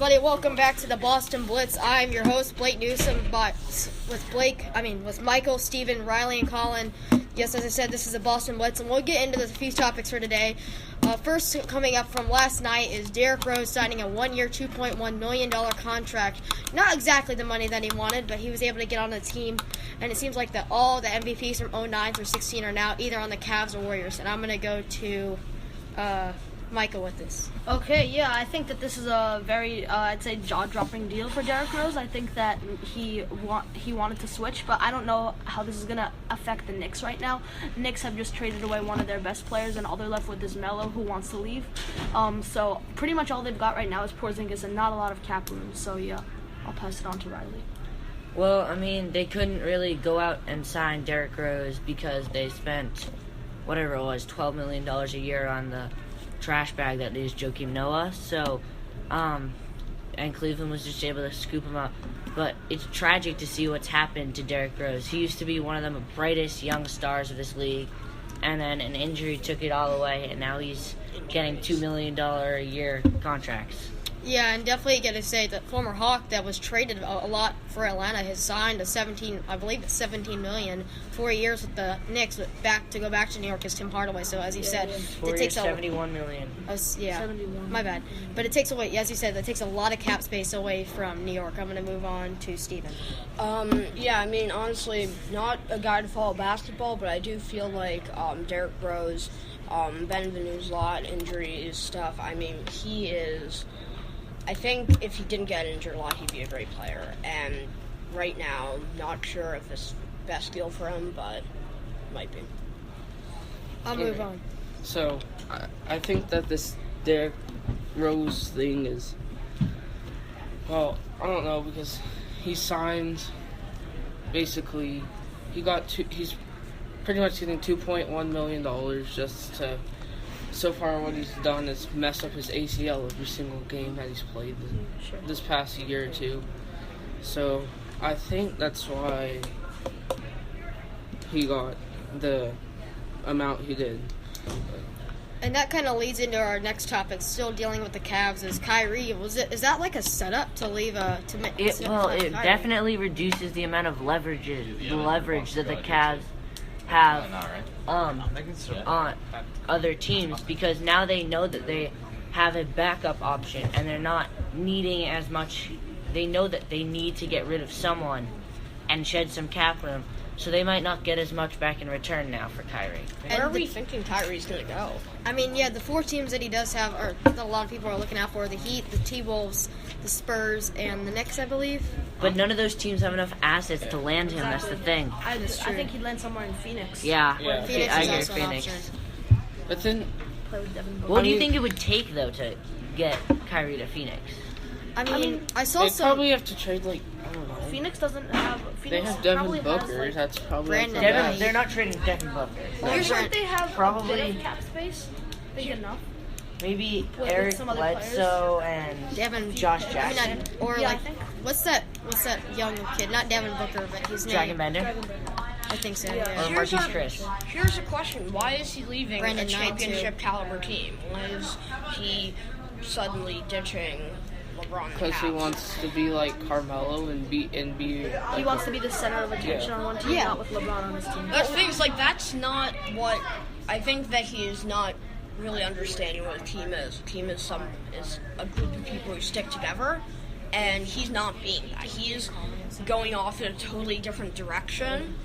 everybody. Welcome back to the Boston Blitz. I'm your host, Blake Newsom, but with Michael, Steven, Riley, and Colin. Yes, as I said, this is the Boston Blitz, and we'll get into the few topics for today. First, coming up from last night is Derrick Rose signing a one-year, $2.1 million contract. Not exactly the money that he wanted, but he was able to get on the team, and it seems like that all the MVPs from 09 through 16 are now either on the Cavs or Warriors, and I'm going to go to Michael with this. Okay, yeah, I think that this is a very, I'd say, jaw-dropping deal for Derrick Rose. I think that he wanted to switch, but I don't know how this is going to affect the Knicks right now. The Knicks have just traded away one of their best players, and all they're left with is Melo, who wants to leave. So pretty much all they've got right now is Porzingis and not a lot of cap room. So, yeah, I'll pass it on to Riley. Well, I mean, they couldn't really go out and sign Derrick Rose because they spent, whatever it was, $12 million a year on the trash bag that is Joakim Noah. So, and Cleveland was just able to scoop him up. But it's tragic to see what's happened to Derrick Rose. He used to be one of the brightest young stars of this league, and then an injury took it all away, and now he's getting $2 million a year contracts. Yeah, and definitely got to say that former Hawk that was traded a lot for Atlanta has signed $17 million, 4 years with the Knicks, to go back to New York is Tim Hardaway. So as you said, it takes $71 million. Yeah, 71. My bad. But it takes away, as you said, that takes a lot of cap space away from New York. I'm going to move on to Steven. Yeah, I mean, honestly, not a guy to follow basketball, but I do feel like Derrick Rose, been in the news a lot, injuries, stuff. I mean, he is... I think if he didn't get injured a lot, he'd be a great player. And right now, not sure if it's the best deal for him, but might be. I'll move on. So, I think that this Derrick Rose thing is, well, I don't know, because he signed, basically, he's pretty much getting $2.1 million just to... So far, what he's done is mess up his ACL every single game that he's played this past year or two. So, I think that's why he got the amount he did. And that kind of leads into our next topic, still dealing with the Cavs, is Kyrie. Is that like a setup to leave it definitely reduces the amount of leverage that the Cavs have on other teams, because now they know that they have a backup option and they're not needing as much. They know that they need to get rid of someone and shed some cap room, so they might not get as much back in return now for Kyrie. Where are we thinking Kyrie's going to go? I mean, yeah, the four teams that he does have, or that a lot of people are looking out for, the Heat, the T-Wolves, the Spurs, and the Knicks, I believe. But none of those teams have enough assets to land him. That's the thing. I think he'd land somewhere in Phoenix. Yeah. Phoenix I is agree, also Phoenix. an option. But then, Play with Devin Booker. What do you think it would take, though, to get Kyrie to Phoenix? I mean, I saw they some... probably have to trade, like, I don't know. Phoenix doesn't have... They have Devin Booker. That's probably... Brandon Knight. They're not trading Devin Booker. You think they have Probably- a bit of cap space? Big enough? Maybe With Eric some other Bledsoe and Devin, Josh I Jackson. mean, or Yeah, I like, think. what's that young kid? Not Devin Booker, but his name. Dragon Bender I think so, or yeah. Marquise Chris. Here's a question. Why is he leaving Brandon a Knight, championship caliber team? Why is he suddenly ditching LeBron and Because he Cavs? wants to be like Carmelo and be He like, wants to be the center of attention on one team, Yeah. not with LeBron on his team. That's the thing. It's like, that's not what... I think that he is not really understanding what a team is. A team is a group of people who stick together, and he's not being that. He is going off in a totally different direction,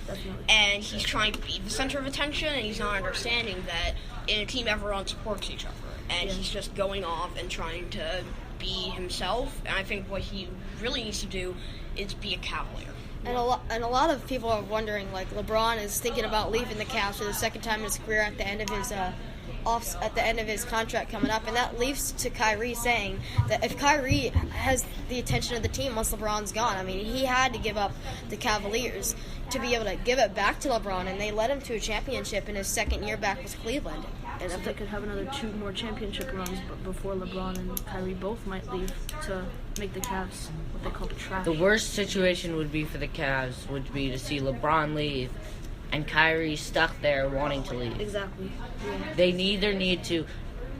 and he's trying to be the center of attention, and he's not understanding that in a team everyone supports each other, and he's just going off and trying to be himself. And I think what he really needs to do is be a Cavalier. And a lot of people are wondering, like, LeBron is thinking about leaving the Cavs for the second time in his career at the end of his contract coming up, and that leads to Kyrie saying that if Kyrie has the attention of the team once LeBron's gone, I mean, he had to give up the Cavaliers to be able to give it back to LeBron, and they led him to a championship in his second year back with Cleveland. And if they could have another 2 more championship runs before LeBron and Kyrie both might leave to make the Cavs what they call trash. The worst situation would be for the Cavs would be to see LeBron leave and Kyrie stuck there wanting to leave. Exactly. Yeah. They neither need to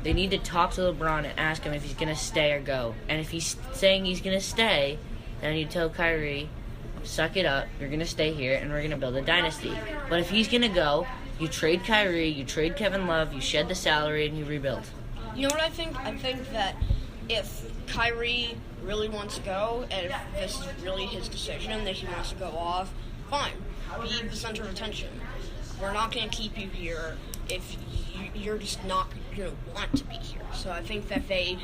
they need to talk to LeBron and ask him if he's going to stay or go. And if he's saying he's going to stay, then I need to tell Kyrie, suck it up, you're going to stay here, and we're going to build a dynasty. But if he's going to go, you trade Kyrie, you trade Kevin Love, you shed the salary, and you rebuild. You know what I think? I think that if Kyrie really wants to go, and if this is really his decision that he wants to go off, fine. Be the center of attention. We're not going to keep you here if you're just not going to want to be here. So I think that they,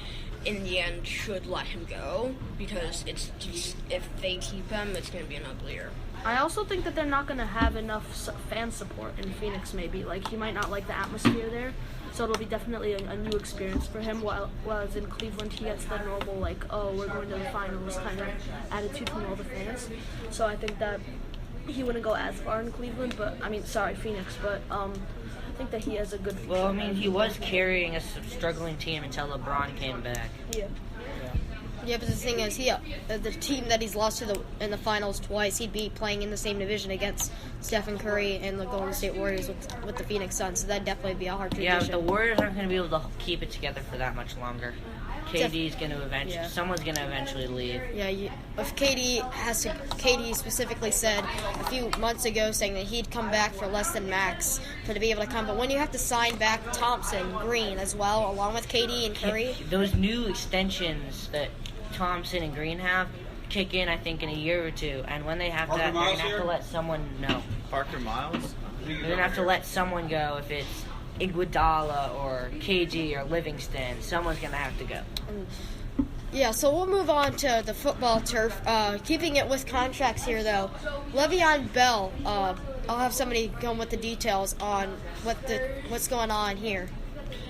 in the end, should let him go, because it's just, if they keep him, it's going to be an uglier. I also think that they're not going to have enough fan support in Phoenix, maybe. Like, he might not like the atmosphere there, so it'll be definitely a new experience for him, while as in Cleveland, he gets the normal, like, oh, we're going to the finals kind of attitude from all the fans. So I think that he wouldn't go as far in Cleveland, Phoenix, but I think that he has a good future. Well, I mean, he was carrying a struggling team until LeBron came back. Yeah. Yeah, but the thing is, the team that he's lost to in the finals twice, he'd be playing in the same division against Stephen Curry and the Golden State Warriors with the Phoenix Suns, so that'd definitely be a hard transition. Yeah, but the Warriors aren't going to be able to keep it together for that much longer. KD's going to eventually, someone's going to eventually leave. Yeah, if KD specifically said a few months ago saying that he'd come back for less than max to be able to come, but when you have to sign back Thompson, Green as well, along with KD and Curry. Those new extensions that Thompson and Green have kick in, I think, in a year or two, and when they have that, they're going to have to let someone know. Parker Miles? They're going to have to let someone go. If it's Iguodala or KG or Livingston, someone's going to have to go. Yeah, so we'll move on to the football turf. Keeping it with contracts here, though, Le'Veon Bell. I'll have somebody come with the details on what's going on here.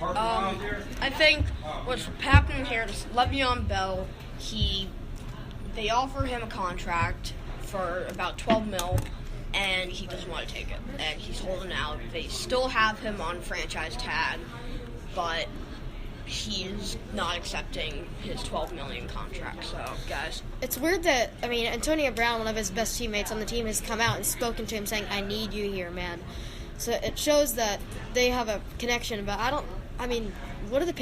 I think what's happening here is Le'Veon Bell, they offer him a contract for about $12 million, and he doesn't want to take it, and he's holding out. They still have him on franchise tag, but he's not accepting his $12 million contract. So, guys, it's weird that Antonio Brown, one of his best teammates on the team, has come out and spoken to him saying, "I need you here, man." So it shows that they have a connection, but what are the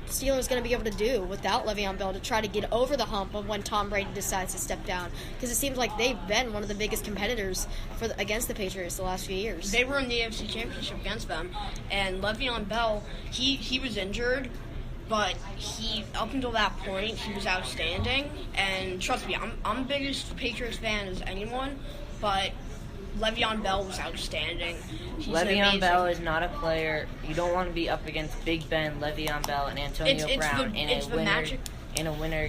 Steelers going to be able to do without Le'Veon Bell to try to get over the hump of when Tom Brady decides to step down? Because it seems like they've been one of the biggest competitors against the Patriots the last few years. They were in the AFC Championship against them, and Le'Veon Bell, he was injured, but up until that point, he was outstanding. And trust me, I'm the biggest Patriots fan as anyone, but Le'Veon Bell was outstanding. Le'Veon Bell is not a player. You don't want to be up against Big Ben, Le'Veon Bell, and Antonio Brown in a winner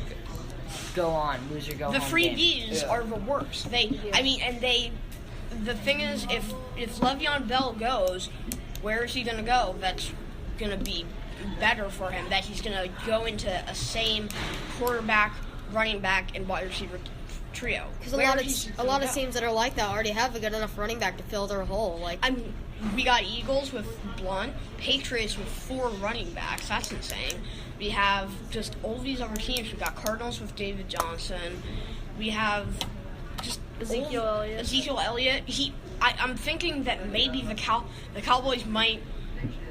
go on, loser go home. The game. freebies are the worst. The thing is, if Le'Veon Bell goes, where is he going to go? That's going to be better for him. That he's going to go into a same quarterback, running back, and wide receiver trio. Because a lot of teams that are like that already have a good enough running back to fill their hole. We got Eagles with Blunt, Patriots with 4 running backs. That's insane. We have just all these other teams. We got Cardinals with David Johnson. We have just Ezekiel Elliott. I'm thinking that maybe the Cowboys might,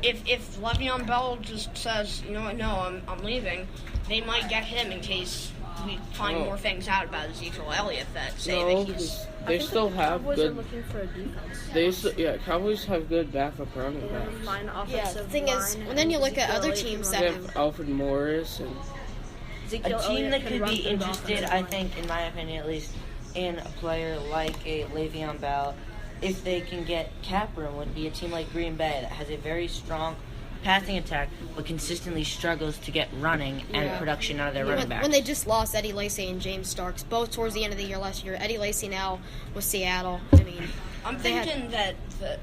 if Le'Veon Bell just says, you know what, no, I'm leaving, they might get him in case we find more things out about Ezekiel Elliott that say that he's. They still have Cowboys good. Are looking for a defense. Cowboys have good backup running backs. Yeah, the thing is, when then you look at other teams that They have Alfred Morris and A team that could be interested, I think, in my opinion at least, in a player like a Le'Veon Bell, if they can get cap room, would be a team like Green Bay that has a very strong passing attack, but consistently struggles to get running and production out of their running backs. When they just lost Eddie Lacy and James Starks, both towards the end of the year last year. Eddie Lacy now with Seattle. I'm thinking that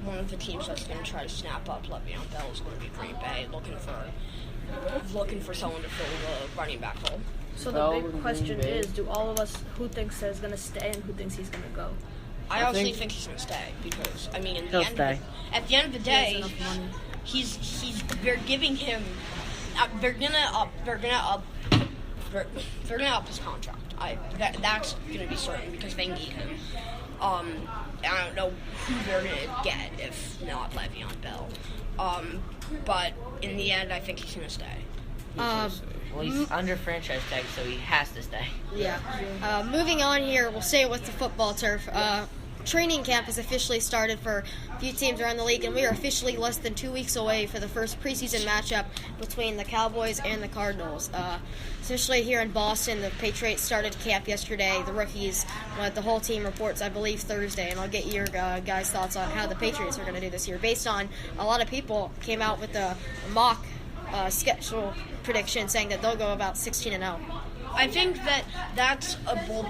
one of the teams that's going to try to snap up Le'Veon Bell is going to be Green Bay, looking for someone to fill the running back hole. So the big question is, do all of us, who thinks that he's going to stay and who thinks he's going to go? I honestly think he's going to stay because, at the end of the day, they're giving him, they're gonna up they're gonna up his contract. That's gonna be certain because they need him. I don't know who they're gonna get if not Le'Veon Bell. But in the end, I think he's gonna stay. Well, he's under franchise tag, so he has to stay. Yeah. Moving on here, we'll stay with the football turf. Training camp has officially started for a few teams around the league, and we are officially less than 2 weeks away for the first preseason matchup between the Cowboys and the Cardinals. Especially here in Boston, the Patriots started camp yesterday. The rookies, the whole team reports, I believe, Thursday, and I'll get your guys' thoughts on how the Patriots are going to do this year. Based on a lot of people came out with a mock schedule prediction saying that they'll go about 16-0. I think that's a bold.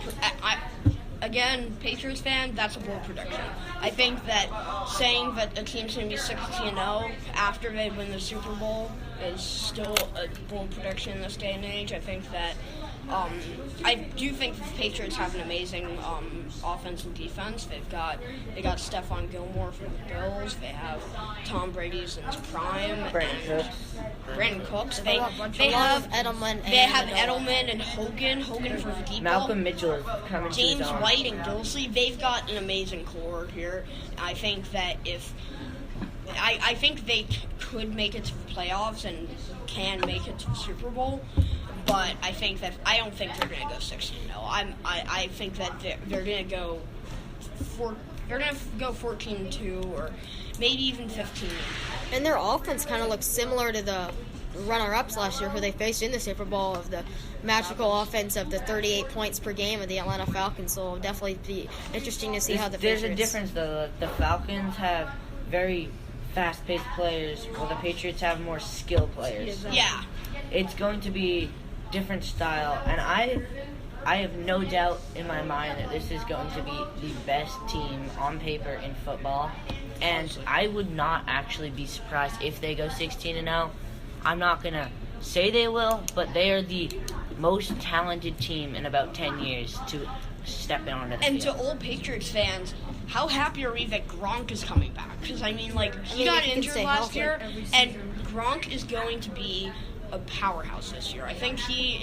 Again, Patriots fan, that's a bold prediction. I think that saying that a team's going to be 16-0 after they win the Super Bowl is still a bold prediction in this day and age. I think that I do think the Patriots have an amazing offense and defense. They got Stephon Gilmore from the Bills. They have Tom Brady's in his prime. Brandon Cooks. They have Edelman. They have Edelman and Hogan for the depot. Malcolm Mitchell is coming James to his arm. White and Gilsey. They've got an amazing core here. I think that I think they could make it to the playoffs and can make it to the Super Bowl. But I don't think they're going to go 16-0. I think that they're going to go 14-2 or maybe even 15. And their offense kind of looks similar to the runner-ups last year who they faced in the Super Bowl, of the magical offense of the 38 points per game of the Atlanta Falcons. So it'll definitely be interesting to see how the Patriots... There's a difference, though. The Falcons have very fast-paced players, while the Patriots have more skilled players. Yeah. It's going to be different style, and I have no doubt in my mind that this is going to be the best team on paper in football, and I would not actually be surprised if they go 16-0. I'm not going to say they will, but they are the most talented team in about 10 years to step in onto the field. And to old Patriots fans, how happy are we that Gronk is coming back? Because, he got injured last year, and Gronk is going to be a powerhouse this year. I think he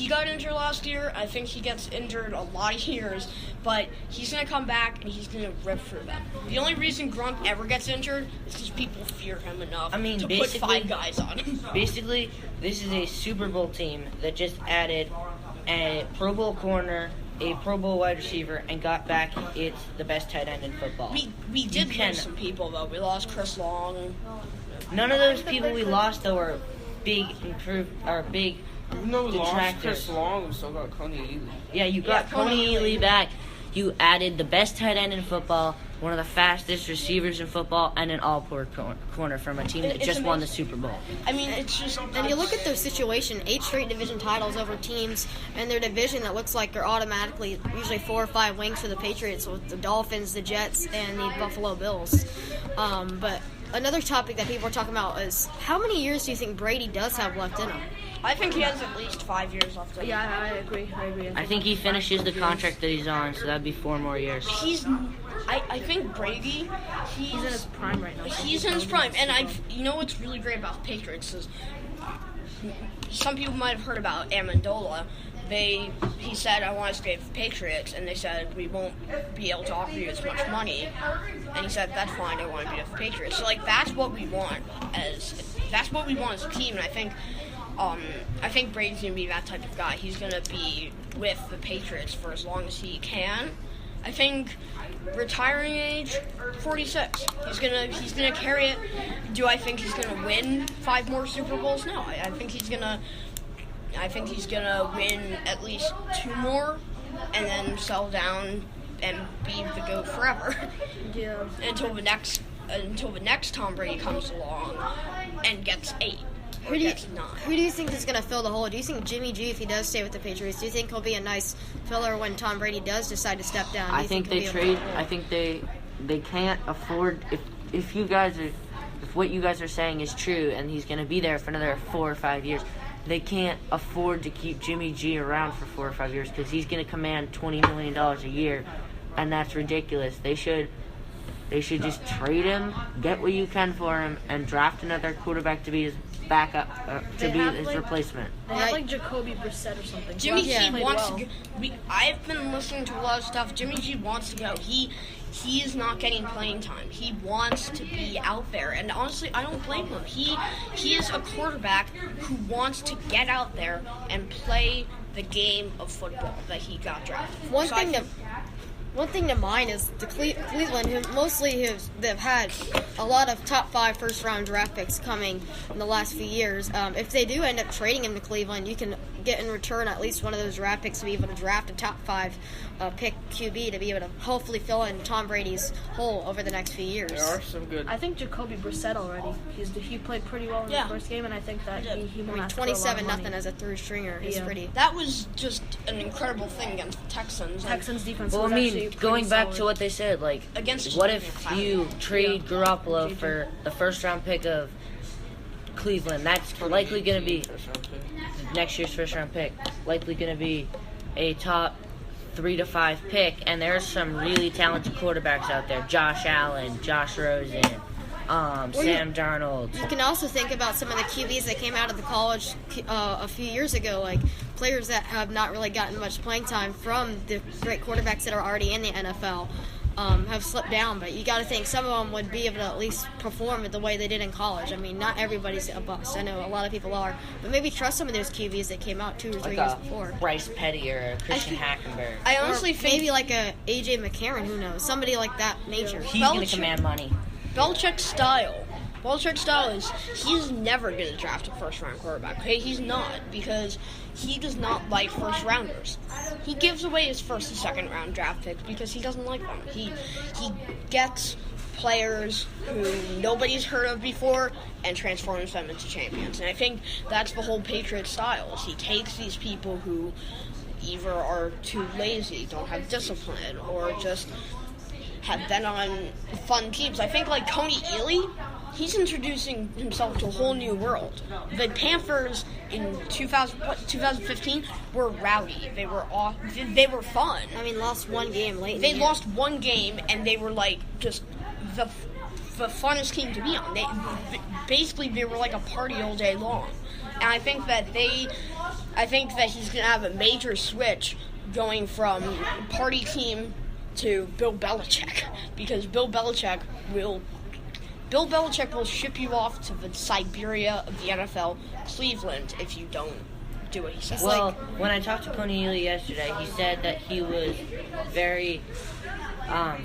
got injured last year. I think he gets injured a lot of years, but he's going to come back and he's going to rip through them. The only reason Gronk ever gets injured is because people fear him enough to put 5 guys on him. Basically, this is a Super Bowl team that just added a Pro Bowl corner, a Pro Bowl wide receiver, and got back it's the best tight end in football. We did lose some people, though. We lost Chris Long. None of those people we lost, though, are big No, we lost detractors. Chris Long. We still got Coney Ely. Yeah, you got Coney Ely back. You added the best tight end in football, one of the fastest receivers in football, and an all-pro corner from a team that just won the Super Bowl. It's just... And you look at their situation, 8 straight division titles over teams in their division that looks like they're automatically usually 4 or 5 wings for the Patriots, with the Dolphins, the Jets, and the Buffalo Bills. But another topic that people are talking about is how many years do you think Brady does have left in him? I think he has at least 5 years left. Yeah, I agree. I think he finishes the contract that he's on, so that'd be 4 more years. I think Brady, He's in his prime right now. He's in his prime, and you know what's really great about the Patriots is some people might have heard about Amendola. He said, I want to stay with the Patriots, and they said, we won't be able to offer you as much money. And he said, that's fine, I want to be with the Patriots. So, that's what we want as a team, and I think Brady's going to be that type of guy. He's going to be with the Patriots for as long as he can. I think retiring age, 46. He's gonna carry it. Do I think he's gonna win 5 more Super Bowls? No, I think he's gonna win at least 2 more, and then settle down and be the GOAT forever. Yeah. Until the next Tom Brady comes along and gets 8. Who do you think is going to fill the hole? Do you think Jimmy G, if he does stay with the Patriots, do you think he'll be a nice filler when Tom Brady does decide to step down? I think they trade. I think they can't afford if what you guys are saying is true, and he's going to be there for another 4 or 5 years. They can't afford to keep Jimmy G around for 4 or 5 years because he's going to command $20 million a year, and that's ridiculous. They should just trade him, get what you can for him, and draft another quarterback to be backup to They be have, his like- replacement. They Yeah. have like Jacoby Brissett or something. Jimmy who G actually played wants well. to go. I've been listening to a lot of stuff. Jimmy G wants to go. He is not getting playing time. He wants to be out there, and honestly, I don't blame him. He is a quarterback who wants to get out there and play the game of football that he got drafted. One So I thing to think- one thing to mind is the Cleveland, who mostly they've had a lot of top 5 first round draft picks coming in the last few years. If they do end up trading him to Cleveland, you can get in return at least one of those draft picks to be able to draft a top 5 pick QB to be able to hopefully fill in Tom Brady's hole over the next few years. There are some good. I think Jacoby Brissett already. He played pretty well in Yeah. the first game, and I think that he I won't mean, ask for a lot of 27-0 money. as a third stringer is Yeah. pretty. That was just an incredible thing against the Texans. And Texans defense. Well, was I actually mean, pretty going back to solid. what they said, like, Against what Jason if Clowney. you trade Yeah. Garoppolo JJ. for the first round pick of Cleveland? That's likely going to be next year's first round pick. Likely going to be a top 3 to 5 pick, and there's some really talented quarterbacks out there: Josh Allen, Josh Rosen, Sam Darnold. You can also think about some of the QBs that came out of the college a few years ago, like players that have not really gotten much playing time from the great quarterbacks that are already in the NFL. Have slipped down, but you got to think some of them would be able to at least perform the way they did in college. I mean, not everybody's a bust. I know a lot of people are, but maybe trust some of those QBs that came out 2 or 3 Like years a before. Bryce Petty or a Christian Hackenberg. I Or honestly think maybe like a AJ McCarron, who knows? Somebody like that nature. He's going to Belichick- command money. Belichick's style is he's never going to draft a first-round quarterback. Okay, he's not, because he does not like first-rounders. He gives away his first and second-round draft picks because he doesn't like them. He gets players who nobody's heard of before and transforms them into champions. And I think that's the whole Patriot style. Is he takes these people who either are too lazy, don't have discipline, or just have been on fun teams. I think like Tony Ely, he's introducing himself to a whole new world. The Panthers in 2015 were rowdy. They were fun. I mean, lost one game late. in They the year. lost one game and they were like just the funnest team to be on. Basically they were like a party all day long. And I think that he's gonna have a major switch going from party team to Bill Belichick, because Bill Belichick will ship you off to the Siberia of the NFL, Cleveland, if you don't do what he says. Well, when I talked to Tony Ely yesterday, he said that he was very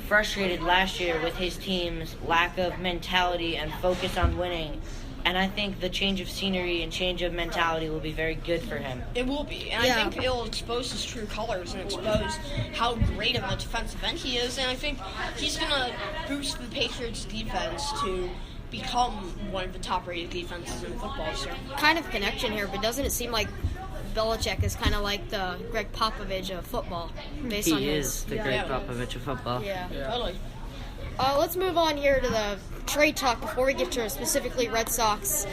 frustrated last year with his team's lack of mentality and focus on winning. And I think the change of scenery and change of mentality will be very good for him. It will be, and Yeah. I think it'll expose his true colors and expose how great of a defensive end he is, and I think he's going to boost the Patriots' defense to become one of the top-rated defenses in football this year. Kind of connection here, but doesn't it seem like Belichick is kind of like the Greg Popovich of football, based on He his. is the Yeah. great Yeah. Popovich of football. Yeah. Totally. Let's move on here to the trade talk before we get to specifically Red Sox.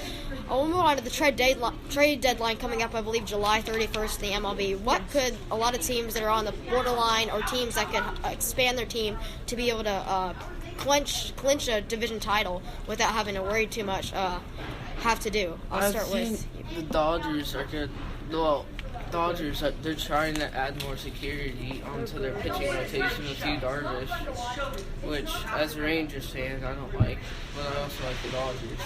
We'll move on to the trade deadline coming up, I believe, July 31st in the MLB. What could a lot of teams that are on the borderline or teams that could expand their team to be able to clinch a division title without having to worry too much have to do? I'll start with. The Dodgers are good. Well, Dodgers, they're trying to add more security onto their pitching rotation with Yu Darvish, which, as a Rangers fan, I don't like, but I also like the Dodgers.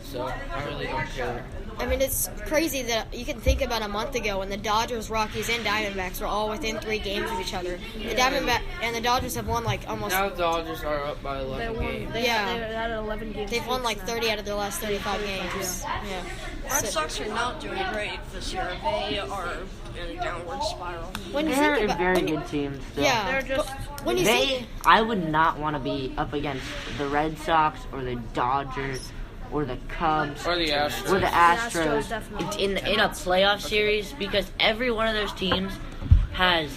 So I really don't care. I mean, it's crazy that you can think about a month ago when the Dodgers, Rockies, and Diamondbacks were all within 3 games of each other. The Diamondback and the Dodgers have won like almost. Now the Dodgers are up by 11 games. They had 11 games. They've won like 30 out of their last 35 games. Yeah. Red So- Sox are not doing great this year. They are in a downward spiral. When you They're think a about, very when you- good team still. yeah, They're just- but when you think, I would not want to be up against the Red Sox or the Dodgers or the Cubs Or the Astros. or the Astros, Astros definitely. in a playoff series, because every one of those teams has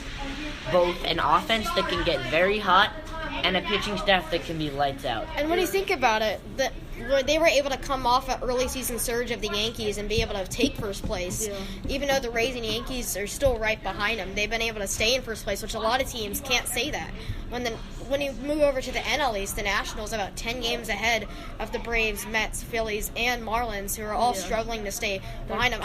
both an offense that can get very hot and a pitching staff that can be lights out. and when you think about it, they were able to come off an early season surge of the Yankees and be able to take first place. Yeah. Even though the Rays and Yankees are still right behind them, they've been able to stay in first place, which a lot of teams can't say that. When you move over to the NL East, the Nationals are about 10 games ahead of the Braves, Mets, Phillies, and Marlins, who are all struggling to stay behind them.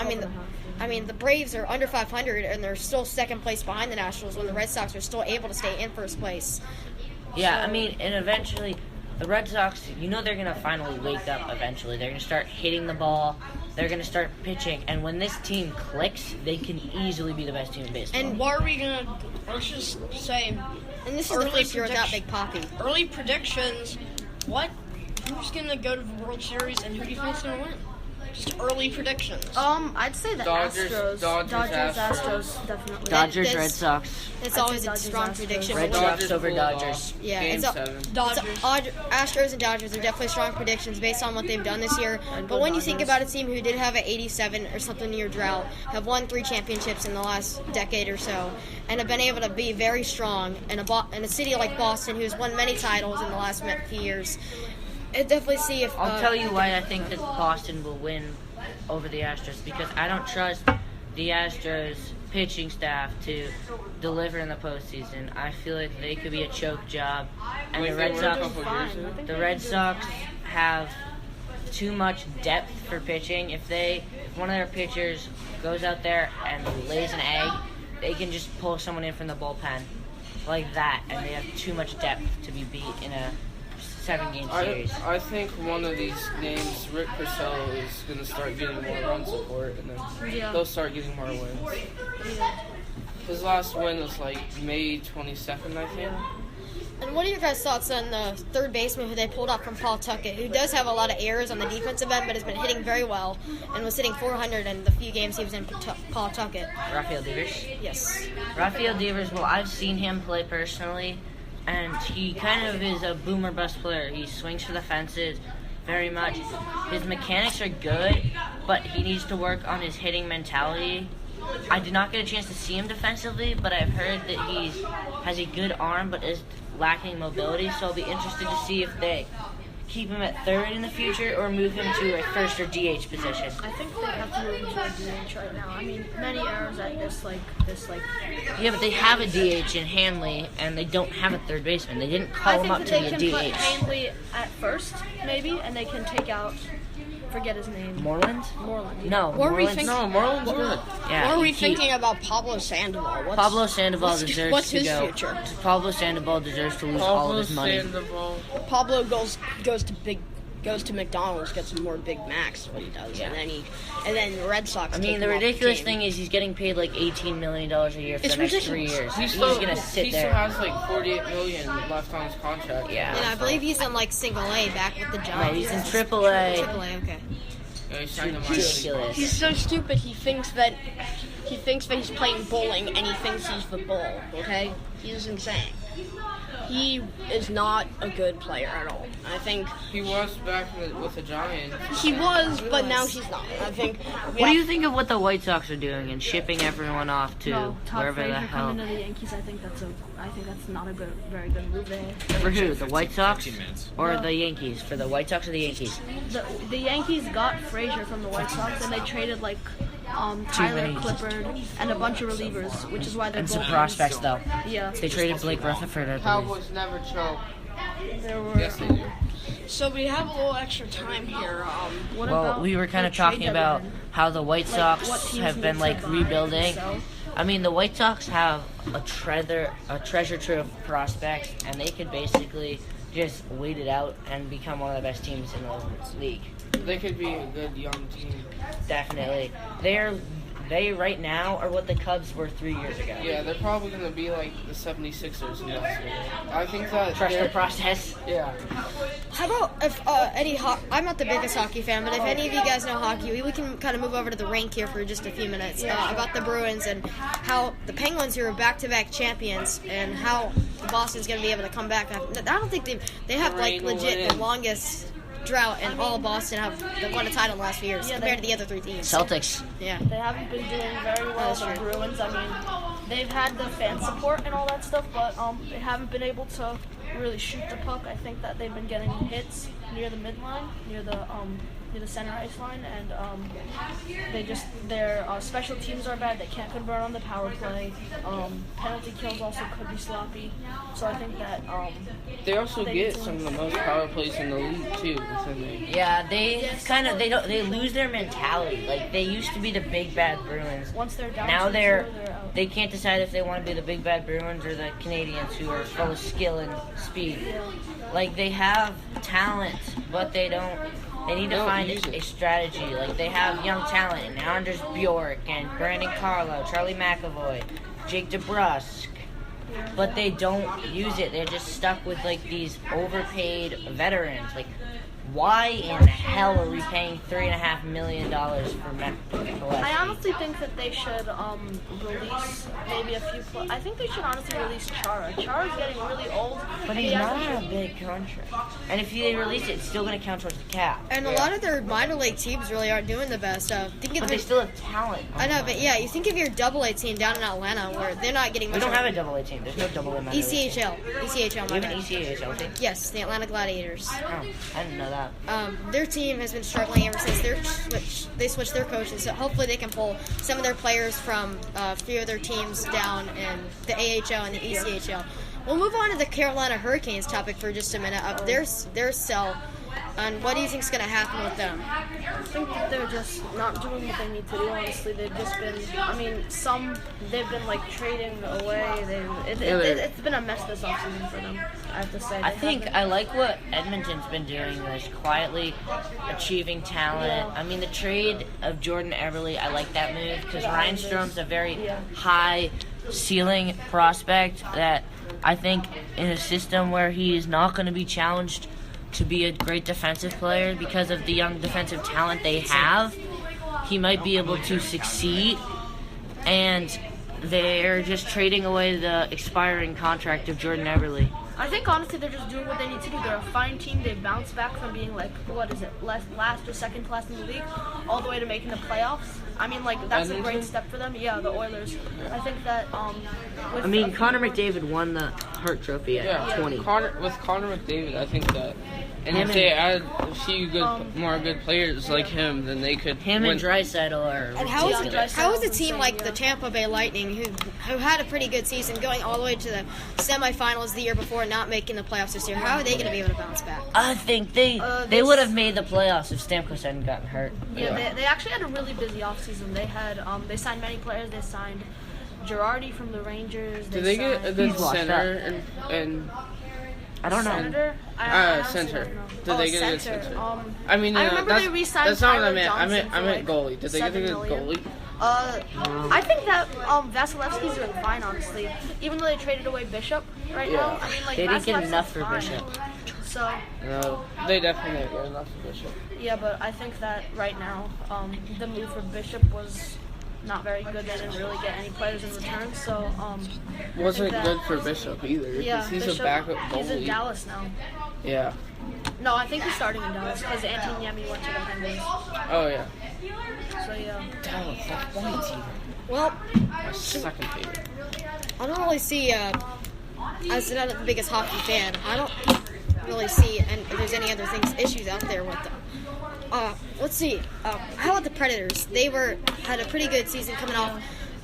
I mean, the Braves are under 500, and they're still second place behind the Nationals when the Red Sox are still able to stay in first place. Yeah, I mean, and eventually, the Red Sox, they're going to finally wake up eventually. They're going to start hitting the ball. They're going to start pitching. And when this team clicks, they can easily be the best team in baseball. And what are we going to, let's just say, And this is the first year without Big Poppy. early predictions, who's going to go to the World Series and who do you think's going to win? Just early predictions. I'd say the Dodgers, Astros. Dodgers, Astros, definitely. Dodgers, That's- Red Sox. It's I'd always say a Dodgers, strong Astros. prediction. Red but Sox over pulled off. Dodgers. Yeah, Game it's 7. Dodgers. Astros and Dodgers are definitely strong predictions based on what they've done this year. But when you think about a team who did have an 87 or something year drought, have won 3 championships in the last decade or so, and have been able to be very strong in a city like Boston, who's won many titles in the last few years, it definitely see if. I'll tell you why I think that Boston will win over the Astros, because I don't trust the Astros pitching staff to deliver in the postseason. I feel like they could be a choke job, and Wait, the they Red were a Sox. couple years ago? The Red Sox have too much depth for pitching. If one of their pitchers goes out there and lays an egg, they can just pull someone in from the bullpen like that, and they have too much depth to be beat in a 7-game series. I think one of these games, Rick Purcell is going to start getting more run support, and then they'll start getting more wins. His last win was like May 22nd, I think. And what are your guys' thoughts on the third baseman who they pulled up from Paul Tuckett, who does have a lot of errors on the defensive end, but has been hitting very well and was hitting 400 in the few games he was in Paul Tuckett? Rafael Devers. Yes. Rafael Devers, well, I've seen him play personally, and he kind of is a boomer bust player. He swings for the fences very much. His mechanics are good, but he needs to work on his hitting mentality. I did not get a chance to see him defensively, but I've heard that he has a good arm, but is lacking mobility, so I'll be interested to see if they keep him at third in the future or move him to a first or DH position. I think they have to move into a DH right now. I mean, many errors at this. Yeah, but they have a DH in Hanley, and they don't have a third baseman. They didn't call him up to be a they can put DH. Hanley at first, maybe, and they can take out. Forget his name. Moreland? Moreland. No, What were we Moreland's thinking? No, Marlon's good. Yeah, What are we he- thinking about Pablo Sandoval? Pablo Sandoval deserves what's to his go. future? Pablo Sandoval deserves to lose all Pablo of his money. Sandoval. Pablo goes to McDonald's, gets some more Big Macs. What he does, Yeah. and then the Red Sox. I take mean, the him off ridiculous team. thing is he's getting paid like $18 million a year for It's the next ridiculous. 3 years. He He's still, gonna sit he still there. has like $48 million left on his contract. Yeah. And I believe he's in like single A back with the Giants. No, he's in AAA. AAA, okay. Yeah, he signed him on Ridiculous. He's so stupid. He thinks that he's playing bowling, and he thinks he's the bull. Okay, he's insane. He is not a good player at all. I think He was back with the Giants. he was, but now he's not. I think. What do you think of what the White Sox are doing and shipping everyone off to No, Todd wherever the Frazier hell? coming to the Yankees. I think that's not a very good move. For who? The White Sox 15 minutes. or No. the Yankees? For the White Sox or the Yankees? The Yankees got Frazier from the White Sox, and they traded like Tyler many. Clippard and a bunch of relievers, which is why they're And some both prospects though. Yeah, They traded Blake Rutherford, I believe. Cowboys never choke. there were. Yes, they do. So we have a little extra time here. What Well, about we were kind the of talking trade about deadline? how the White Like, Sox what teams have need been to like buy rebuilding. and sell? I mean, the White Sox have a treasure trove of prospects, and they could basically just wait it out and become one of the best teams in the league. They could be a good young team. Definitely, they right now are what the Cubs were 3 years ago. Yeah, they're probably going to be like the 76ers next year. I think that Trust the they're- process. Yeah. How about if I'm not the biggest hockey fan, but if any of you guys know hockey, we can kind of move over to the rink here for just a few minutes about the Bruins and how the Penguins, who are back-to-back champions, and how Boston's going to be able to come back. I don't think they have like legit the longest drought, and all of Boston have won a title in the last few years compared to the other 3 teams. Celtics. Yeah. They haven't been doing very well. That's The true. Bruins. I mean, they've had the fan support and all that stuff, but they haven't been able to really shoot the puck. I think that they've been getting hits near the midline, near the center ice line, and their special teams are bad. They can't convert on the power play. Penalty kills also could be sloppy. So I think that They also get some of the most power plays in the league too. Yeah, they lose their mentality. Like, they used to be the big bad Bruins. once they're down, Now 2-0, they're out. they can't decide if they want to be the big bad Bruins or the Canadians, who are full of skill and speed. Like, they have talent, but they don't. They need to find a strategy. Like, they have young talent, and Anders Bjork and Brandon Carlo, Charlie McAvoy, Jake DeBrusk, but they don't use it. They're just stuck with like these overpaid veterans. Like, why in the hell are we paying $3.5 million for Matt? I honestly think that they should release maybe a few. I think they should honestly release Chara. Chara's getting really old. But he's not on a big contract. And if they release it, it's still going to count towards the cap. And a lot of their minor league teams really aren't doing the best. But they still have talent. I know, but yeah, you think of your Double-A team down in Atlanta, where they're not getting much. We don't have a Double-A team. There's no Double-A minor league team. ECHL. ECHL. We have an ECHL team? Yes, the Atlanta Gladiators. Oh, I didn't know that. Their team has been struggling ever since they switched their coaches. So hopefully they can pull some of their players from a few of their teams down in the AHL and the ECHL. We'll move on to the Carolina Hurricanes topic for just a minute. Their sell, and what do you think is going to happen with them? I think that they're just not doing what they need to do, honestly. They've just been, they've been like trading away. It's been a mess this offseason for them, I have to say. I like what Edmonton's been doing, is quietly achieving talent. Yeah. I mean, the trade of Jordan Eberle, I like that move, because Ryan Strom's a very high ceiling prospect that I think in a system where he is not going to be challenged to be a great defensive player because of the young defensive talent they have, he might be able to succeed. And they're just trading away the expiring contract of Jordan Eberle. I think honestly they're just doing what they need to do. They're a fine team. They bounced back from being like, last or second class in the league, all the way to making the playoffs. I mean, like, that's a great step for them. Yeah, the Oilers. I think that Connor McDavid won the Hart Trophy at 20. With Connor McDavid, I think that, and if they add a few more good players like him, then they could win. And Draisaitl are. And how is a team like the Tampa Bay Lightning, who had a pretty good season, going all the way to the semifinals the year before, not making the playoffs this year? How are they going to be able to bounce back? I think they would have made the playoffs if Stamkos hadn't gotten hurt. Yeah, they actually had a really busy offseason. They had they signed many players. They signed Girardi from the Rangers. Did they get a good center and I don't know. Senator? Center. Did they get a good center? I remember they re-signed that's not what I Tyler meant. I meant goalie. Did they get a good $7 million? goalie? I think that Vasilevsky's doing fine, honestly. Even though they traded away Bishop right now. I mean, like, they didn't get Vasilevsky's enough for fine. Bishop. So. No, they definitely didn't get enough for Bishop. Yeah, but I think that right now, the move for Bishop was not very good. They didn't really get any players in return, so wasn't good for Bishop either. Yeah, he's Bishop, a backup goalie. He's in Dallas now. Yeah. No, I think he's starting in Dallas because Anthony Niemi went to the Penguins. Oh yeah. So yeah. Dallas, that's my team. Well, My second favorite. I don't really see, as not the biggest hockey fan, I don't really see if there's any other issues out there with them. Let's see. How about the Predators? They had a pretty good season coming off.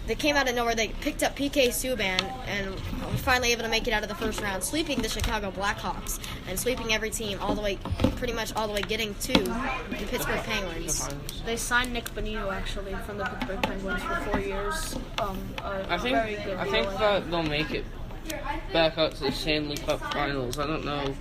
They came out of nowhere. They picked up PK Subban and were finally able to make it out of the first round, sweeping the Chicago Blackhawks and sweeping every team pretty much all the way getting to the Pittsburgh Penguins. They signed Nick Bonino actually from the Pittsburgh Penguins for 4 years. I think that they'll make it back out to the Stanley Cup Finals. I don't know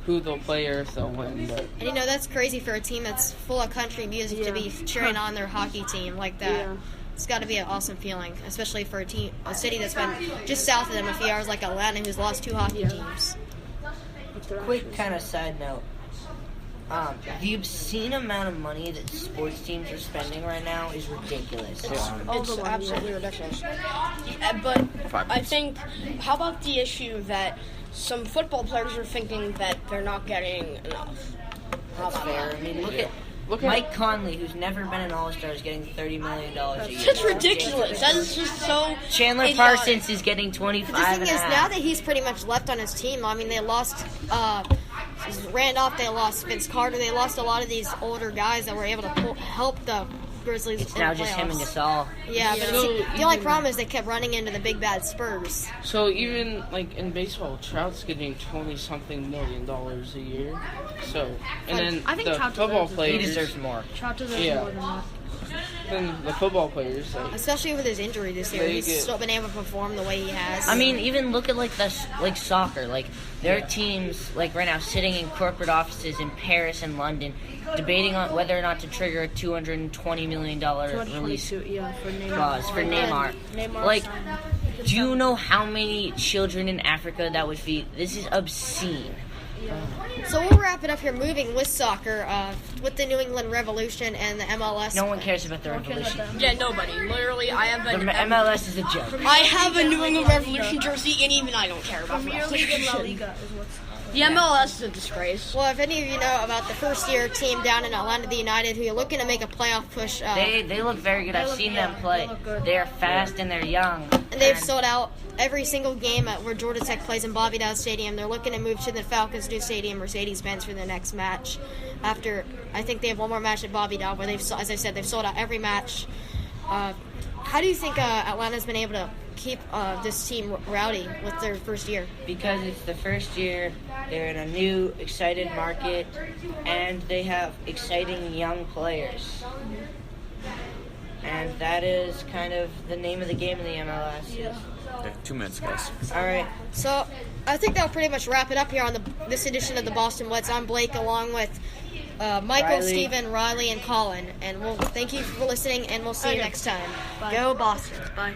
who they'll play or if they'll win, but And that's crazy for a team that's full of country music to be cheering on their hockey team like that. Yeah. It's got to be an awesome feeling, especially for a city that's been just south of them a few hours, like Atlanta, who's lost 2 hockey teams. Quick kind of side note. The obscene amount of money that sports teams are spending right now is ridiculous. It's absolutely ridiculous. But I think, how about the issue that some football players are thinking that they're not getting enough? That's fair. I mean, look at Mike Conley, who's never been an All-Star, is getting $30 million a year. That's ridiculous. That is just so. Chandler idiotic. Parsons is getting 25 The thing and is, a half. now that he's pretty much left on his team, I mean, they lost Randolph, they lost Vince Carter, they lost a lot of these older guys that were able to help the Grizzlies. It's in now the just him and playoffs. Gasol. Yeah, but So the only problem is they kept running into the big bad Spurs. So even like in baseball, Trout's getting $20-something million a year. So and then I think the Trout football deserves it. He players, deserves more. Trout deserves Yeah. more than that. then the football players, like, Especially with his injury this year, They he's get- still been able to perform the way he has. I mean, even look at like soccer. Like there are teams like right now sitting in corporate offices in Paris and London, debating on whether or not to trigger a $220 million release 222, yeah, for Neymar. clause for Neymar. Neymar Like, signed. do you know how many children in Africa that would feed? This is obscene. So we'll wrap it up here, moving with soccer, with the New England Revolution and the MLS. No one cares about the Revolution. Yeah, nobody. Literally, I have The an. MLS is a joke. I have a New England Revolution jersey, and even I don't care about the Premier League and La Revolution. Liga is what's. The MLS is a disgrace. Well, if any of you know about the first-year team down in Atlanta, the United, who are looking to make a playoff push, They look very good. I've seen them play. they look good. They're fast and they're young. and they've sold out every single game where Georgia Tech plays in Bobby Dow Stadium. They're looking to move to the Falcons' new stadium, Mercedes-Benz, for their next match. After, I think they have one more match at Bobby Dow, where they've, as I said, they've sold out every match. How do you think Atlanta's been able to keep this team rowdy with their first year? Because it's the first year, they're in a new, excited market, and they have exciting young players. And that is kind of the name of the game in the MLS. Yeah. Okay, 2 minutes, guys. All right. So I think that'll pretty much wrap it up here on this edition of the Boston Blitz. I'm Blake, along with Michael, Riley. Steven, Riley, and Colin. And we'll thank you for listening, and we'll see you next time. Bye. Go Boston. Bye.